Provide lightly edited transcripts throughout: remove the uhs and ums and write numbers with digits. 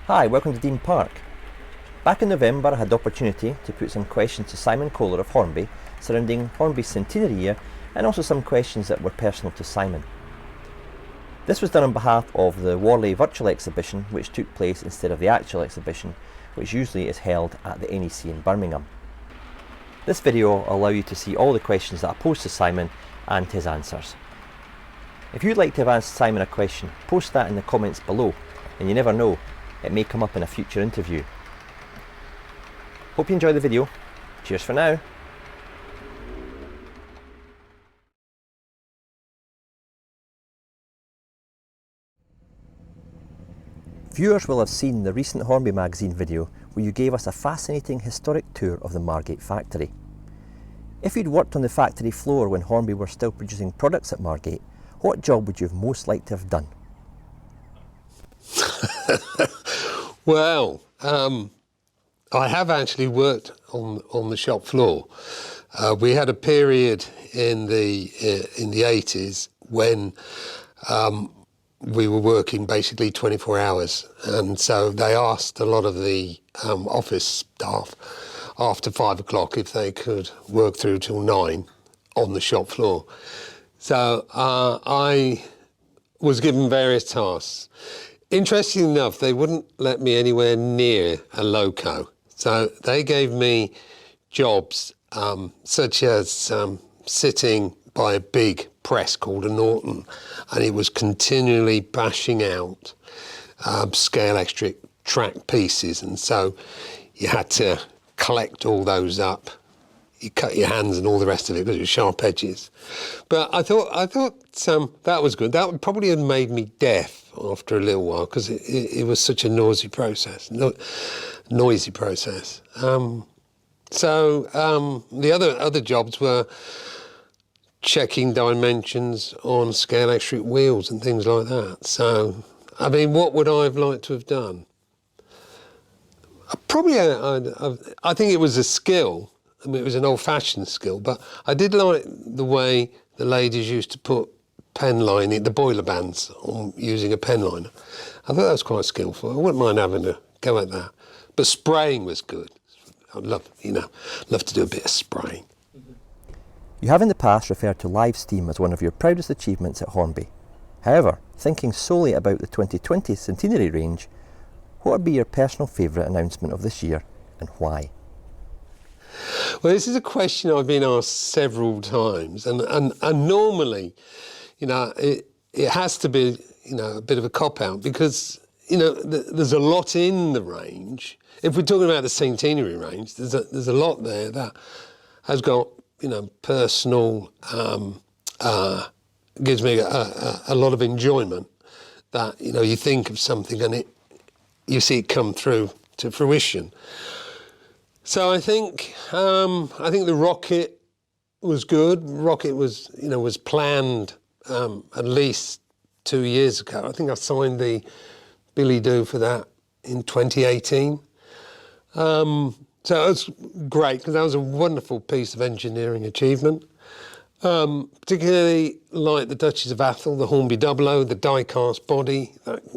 Hi, welcome to Dean Park. Back in November I had the opportunity to put some questions to Simon Kohler of Hornby surrounding Hornby's centenary year and also some questions that were personal to Simon. This was done on behalf of the Warley virtual exhibition, which took place instead of the actual exhibition, which usually is held at the NEC in Birmingham. This video will allow you to see all the questions that I posed to Simon and his answers. If you'd like to have asked Simon a question, post that in the comments below, and you never know, it may come up in a future interview. Hope you enjoy the video. Cheers for now. Viewers will have seen the recent Hornby magazine video where you gave us a fascinating historic tour of the Margate factory. If you'd worked on the factory floor when Hornby were still producing products at Margate, what job would you have most liked to have done? Well, I have actually worked on the shop floor. We had a period in the 80s when we were working basically 24 hours, and so they asked a lot of the office staff after 5 o'clock if they could work through till 9 on the shop floor. So I was given various tasks. Interestingly enough, they wouldn't let me anywhere near a loco. So they gave me jobs such as sitting by a big press called a Norton, and it was continually bashing out scale electric track pieces, and so you had to collect all those up. You cut your hands and all the rest of it because it was sharp edges. But I thought that was good. That would probably have made me deaf after a little while because it was such a noisy process. So the other jobs were checking dimensions on scale electric wheels and things like that. So, I mean, what would I have liked to have done? Probably, I think it was a skill. I mean, it was an old-fashioned skill, but I did like the way the ladies used to put pen lining, the boiler bands, on using a pen liner. I thought that was quite skillful. I wouldn't mind having a go at that. But spraying was good. I'd love to do a bit of spraying. You have in the past referred to live steam as one of your proudest achievements at Hornby. However, thinking solely about the 2020 centenary range, what would be your personal favourite announcement of this year and why? Well, this is a question I've been asked several times, and normally, it has to be, a bit of a cop-out because, there's a lot in the range. If we're talking about the centenary range, there's a lot there that has got, personal, gives me a lot of enjoyment that, you think of something and you see it come through to fruition. So I think the rocket was good. Rocket was planned at least 2 years ago. I think I signed the Billy Do for that in 2018. So it was great because that was a wonderful piece of engineering achievement. Particularly like the Duchess of Atholl, the Hornby 00, the die-cast body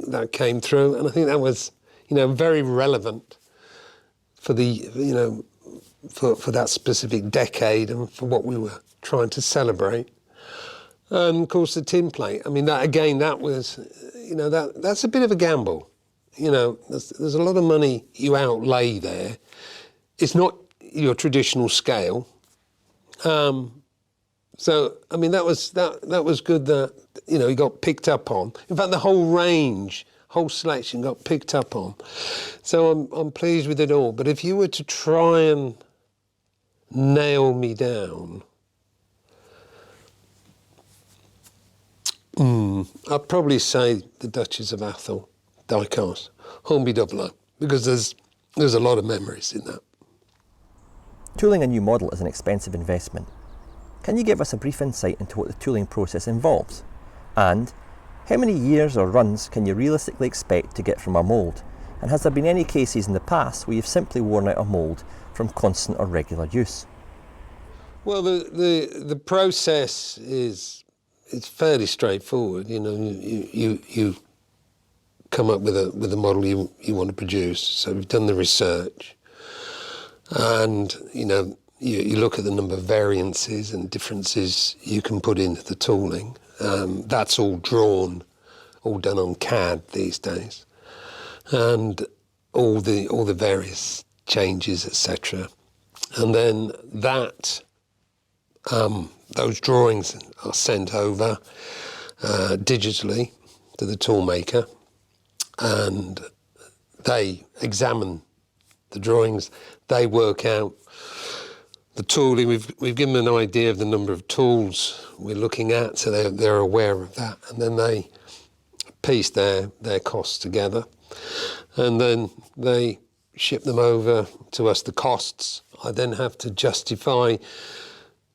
that came through, and I think that was very relevant for the for that specific decade and for what we were trying to celebrate. And of course the tin plate. I mean, that was that's a bit of a gamble. There's a lot of money you outlay there. It's not your traditional scale. So I mean that was good that he got picked up on. In fact, the whole range, whole selection got picked up on. So I'm pleased with it all. But if you were to try and nail me down, I'd probably say the Duchess of Atholl die-cast, Hornby 00, because there's a lot of memories in that. Tooling a new model is an expensive investment. Can you give us a brief insight into what the tooling process involves? And how many years or runs can you realistically expect to get from a mould? And has there been any cases in the past where you've simply worn out a mould from constant or regular use? Well, the process is fairly straightforward. You come up with a model you want to produce. So we've done the research, and you look at the number of variances and differences you can put into the tooling. That's all drawn, all done on CAD these days, and all the various changes, etc. And then those drawings are sent over digitally to the toolmaker, and they examine the drawings. They work out the tooling. We've given them an idea of the number of tools we're looking at, so they're aware of that, and then they piece their costs together, and then they ship them over to us, the costs. I then have to justify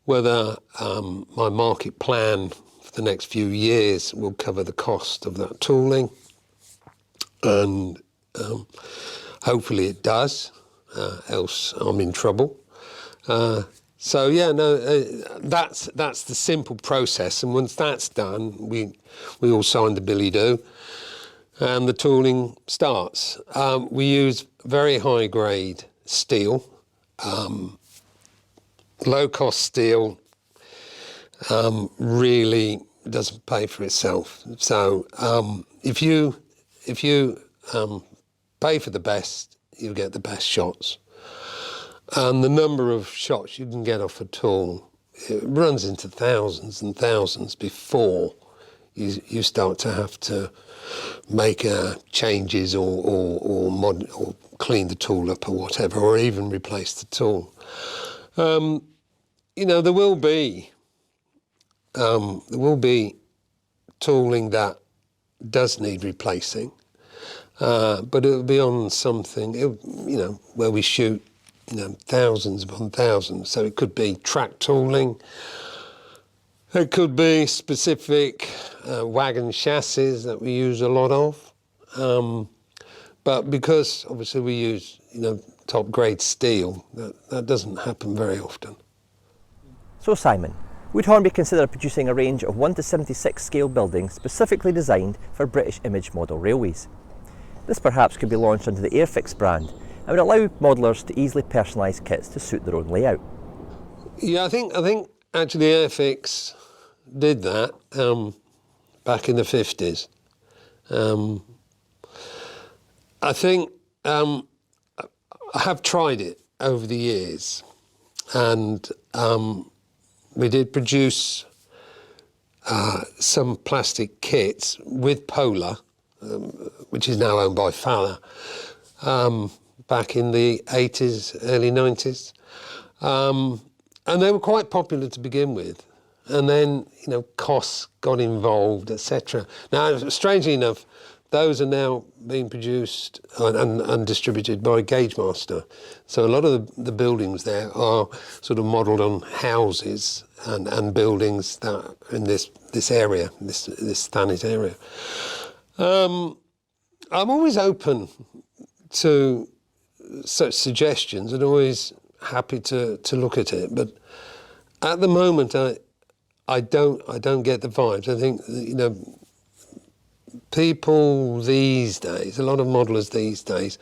whether my market plan for the next few years will cover the cost of that tooling, and hopefully it does, else I'm in trouble. That's the simple process, and once that's done, we all sign the billy-do, and the tooling starts. We use very high-grade steel, low-cost steel. Really doesn't pay for itself. So if you pay for the best, you get the best shots. And the number of shots you can get off a tool, it runs into thousands and thousands before you start to have to make changes or clean the tool up or whatever, or even replace the tool. There will be tooling that does need replacing, but it'll be on something, where we shoot, thousands upon thousands. So it could be track tooling, it could be specific wagon chassis that we use a lot of. But because obviously we use, top grade steel, that doesn't happen very often. So Simon, would Hornby consider producing a range of 1 to 76 scale buildings specifically designed for British image model railways? This perhaps could be launched under the Airfix brand and would allow modellers to easily personalise kits to suit their own layout. Yeah, I think actually Airfix did that back in the 50s. I think I have tried it over the years, and we did produce some plastic kits with Polar, which is now owned by Fowler, back in the 80s, early 90s. And they were quite popular to begin with. And then, costs got involved, etc. Now, strangely enough, those are now being produced and distributed by Gagemaster. So a lot of the buildings there are sort of modelled on houses and buildings that are in this area, this Thanet area. I'm always open to such suggestions and always happy to look at it, but at the moment I don't get the vibes. I think people these days, a lot of modellers these days,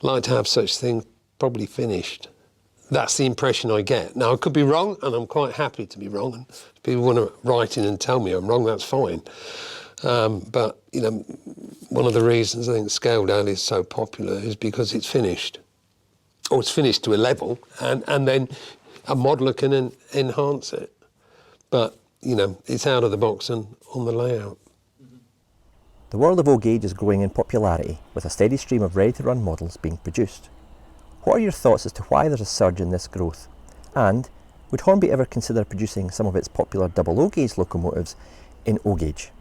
like to have such things probably finished. That's the impression I get. Now, I could be wrong, and I'm quite happy to be wrong. And if people want to write in and tell me I'm wrong, that's fine. But, one of the reasons I think Scaledale is so popular is because it's finished. Or it's finished to a level, and then a modeller can enhance it. But, it's out of the box and on the layout. The world of O-Gauge is growing in popularity, with a steady stream of ready-to-run models being produced. What are your thoughts as to why there's a surge in this growth? And would Hornby ever consider producing some of its popular double O-Gauge locomotives in O-Gauge?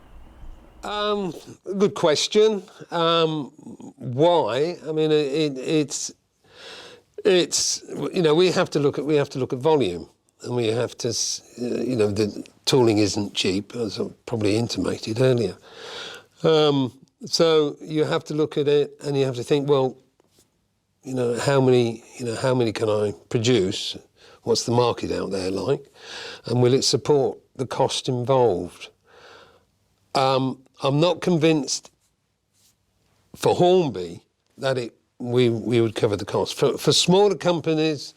Good question. Why? I mean, it's we have to look at volume, and we have to the tooling isn't cheap, as I probably intimated earlier. So you have to look at it, and you have to think, well, how many can I produce? What's the market out there like? And will it support the cost involved? I'm not convinced for Hornby, that we would cover the cost. For smaller companies,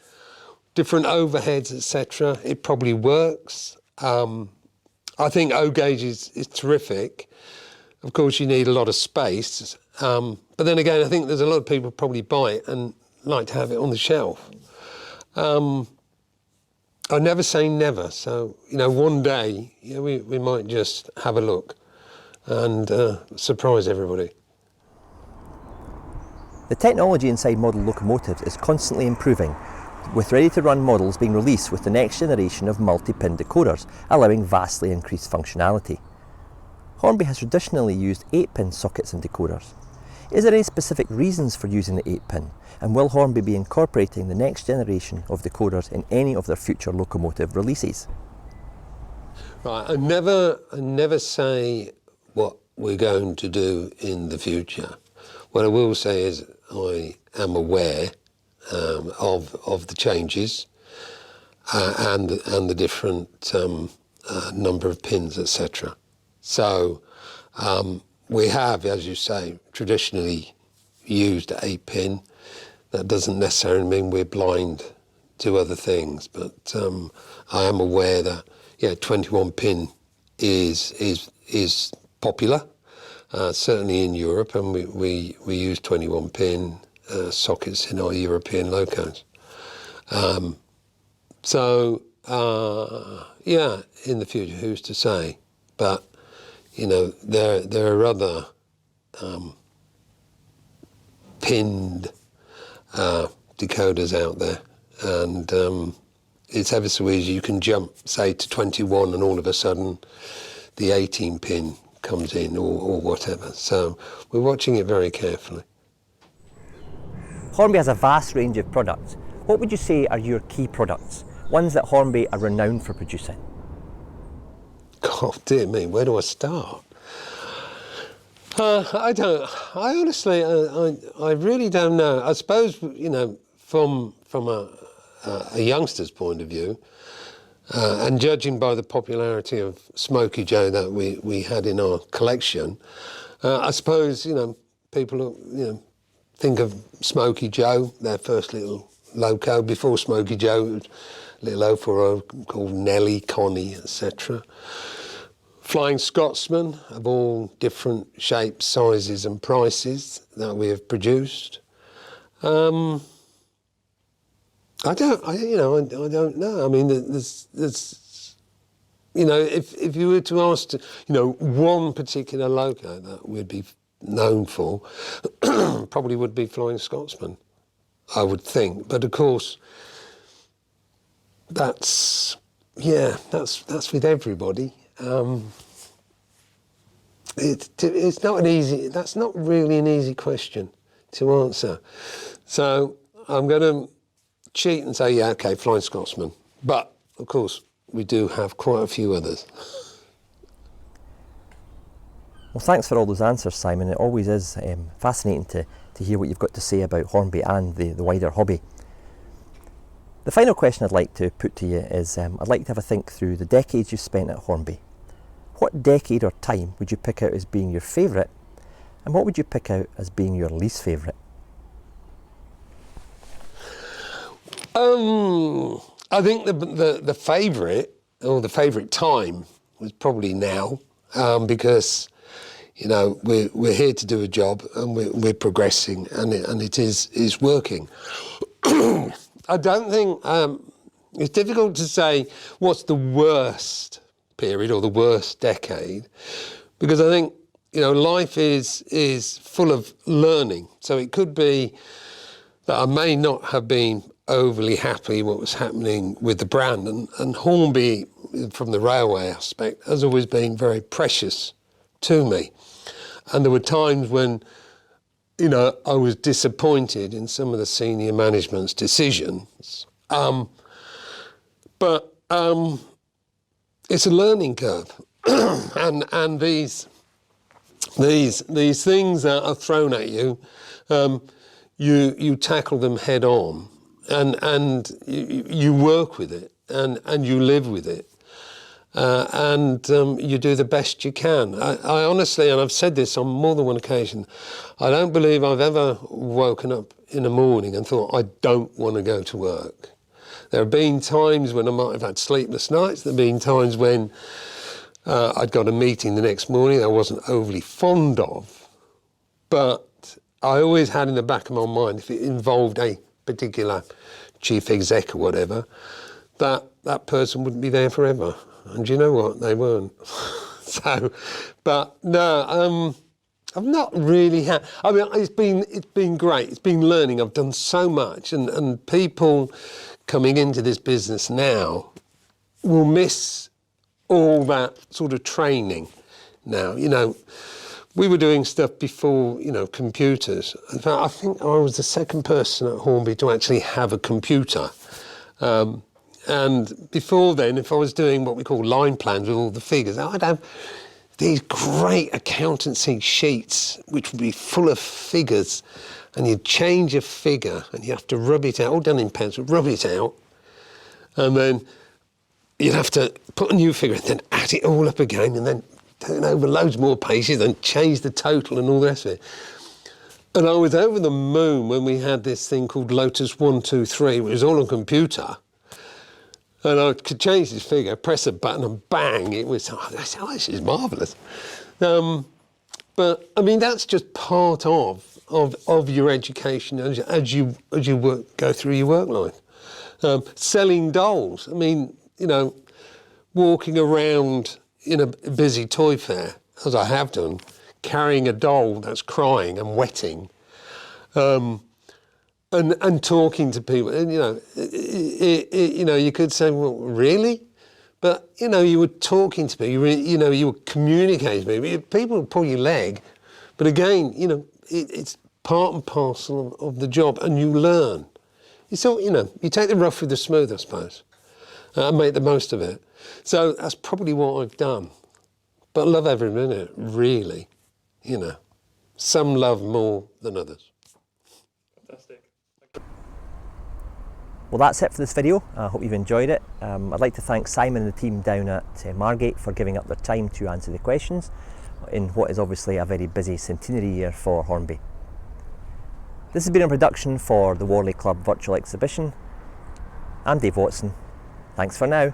different overheads, etc., it probably works. I think O gauge is terrific. Of course, you need a lot of space. But then again, I think there's a lot of people probably buy it and like to have it on the shelf. I never say never. So, one day, we might just have a look and surprise everybody. The technology inside model locomotives is constantly improving, with ready-to-run models being released with the next generation of multi-pin decoders, allowing vastly increased functionality. Hornby has traditionally used 8-pin sockets and decoders. Is there any specific reasons for using the 8-pin, and will Hornby be incorporating the next generation of decoders in any of their future locomotive releases? Right, I never say what we're going to do in the future. What I will say is I am aware of the changes and the different number of pins, etc. So we have, as you say, traditionally used 8-pin. That doesn't necessarily mean we're blind to other things, but I am aware that 21-pin is popular, certainly in Europe, and we use 21-pin sockets in our European locos. In the future, who's to say? But there are other pinned decoders out there, and it's ever so easy. You can jump, say, to 21, and all of a sudden the 18-pin comes in, or whatever. So we're watching it very carefully. Hornby has a vast range of products. What would you say are your key products, ones that Hornby are renowned for producing? God, dear me, where do I start? I really don't know. I suppose, from a youngster's point of view, and judging by the popularity of Smoky Joe that we had in our collection, I suppose, people, think of Smoky Joe, their first little loco. Before Smoky Joe, it was a little 04 called Nellie, Connie, etc. Flying Scotsman of all different shapes, sizes and prices that we have produced. I don't know. I mean, there's if you were to ask, one particular loco that we'd be known for, probably would be Flying Scotsman, I would think. But of course, that's with everybody. It's not an easy. That's not really an easy question to answer. So I'm going to cheat and say, Flying Scotsman. But of course, we do have quite a few others. Well, thanks for all those answers, Simon. It always is fascinating to hear what you've got to say about Hornby and the wider hobby. The final question I'd like to put to you is, I'd like to have a think through the decades you've spent at Hornby. What decade or time would you pick out as being your favourite, and what would you pick out as being your least favourite? I think the favourite, or the favourite time, was probably now, because we're here to do a job, and we're progressing, and it is working. I don't think it's difficult to say what's the worst period or the worst decade, because I think life is full of learning. So it could be that I may not have been overly happy what was happening with the brand, and Hornby, from the railway aspect, has always been very precious to me. And there were times when I was disappointed in some of the senior management's decisions, but it's a learning curve, and these things that are thrown at you, you tackle them head on, and you work with it, and you live with it. and you do the best you can. I honestly, and I've said this on more than one occasion, I don't believe I've ever woken up in the morning and thought, I don't want to go to work. There have been times when I might have had sleepless nights. There have been times when I'd got a meeting the next morning I wasn't overly fond of, but I always had in the back of my mind, if it involved a particular chief exec or whatever, that person wouldn't be there forever. And you know what? They weren't. So, but no, I've not really had. I mean, it's been great. It's been learning. I've done so much, and people coming into this business now will miss all that sort of training. Now, you know, we were doing stuff before, you know, computers. In fact, I think I was the second person at Hornby to actually have a computer. And before then, if I was doing what we call line plans with all the figures, I'd have these great accountancy sheets which would be full of figures, and you'd change a figure and you have to rub it out, all done in pencil, rub it out, and then you'd have to put a new figure and then add it all up again and then turn over loads more pages and change the total and all the rest of it. And I was over the moon when we had this thing called Lotus 123, which was all on computer. And I could change this figure, press a button, and bang, it was, this is marvellous. But, I mean, that's just part of your education as you go through your work life. Selling dolls, I mean, you know, walking around in a busy toy fair, as I have done, carrying a doll that's crying and wetting, and talking to people, and you know, you could say, well, really? But you know, you were talking to people, you were communicating with people. People would pull your leg, but again, you know, it's part and parcel of the job, and you learn. You know, you take the rough with the smooth, I suppose, and make the most of it. So that's probably what I've done. But I love every minute, really. You know, some love more than others. Fantastic. Well, that's it for this video. I hope you've enjoyed it. I'd like to thank Simon and the team down at Margate for giving up their time to answer the questions in what is obviously a very busy centenary year for Hornby. This has been a production for the Warley Club Virtual Exhibition. I'm Dave Watson. Thanks for now.